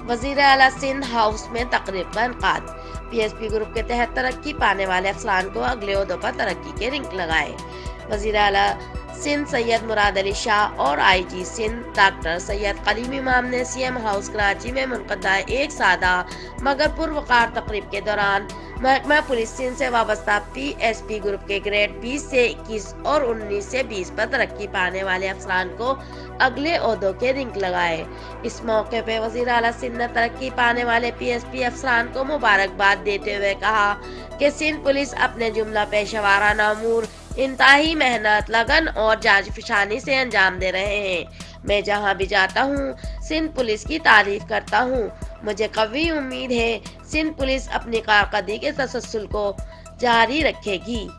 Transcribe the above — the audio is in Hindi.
वजीर आला सिंध हाउस में तकरीब का इनकाद। पीएसपी ग्रुप के तहत तरक्की पाने वाले अफसरान को अगले ओहदों पर तरक्की के रिंक लगाए। वजीर आला सिंध सैयद मुराद अली शाह और आईजी सिंध डॉक्टर सैयद कलीम इमाम ने सीएम हाउस कराची में मुनक़दा एक सादा मगर पुरवकार तकरीब के दौरान महकमा पुलिस सिंध से वाबस्ता पीएसपी ग्रुप के ग्रेड 20 से 21 और 19 से 20 पर तरक्की पाने वाले अफसरान को अगले ओहदों के रिंक लगाए। इस मौके पे वज़ीर आला सिंध ने तरक्की पाने वाले पीएसपी अफसरान को मुबारकबाद देते हुए कहा कि सिंध पुलिस अपने जुमला पेशवाराना अमूर इंतहाई मेहनत, लगन और जांच-फिशानी से अंजाम दे रहे हैं। मैं जहां भी जाता हूं, सिंध पुलिस की तारीफ करता हूं। मुझे कवी उम्मीद है सिंध पुलिस अपनी कारकर्दगी के तसलसल को जारी रखेगी।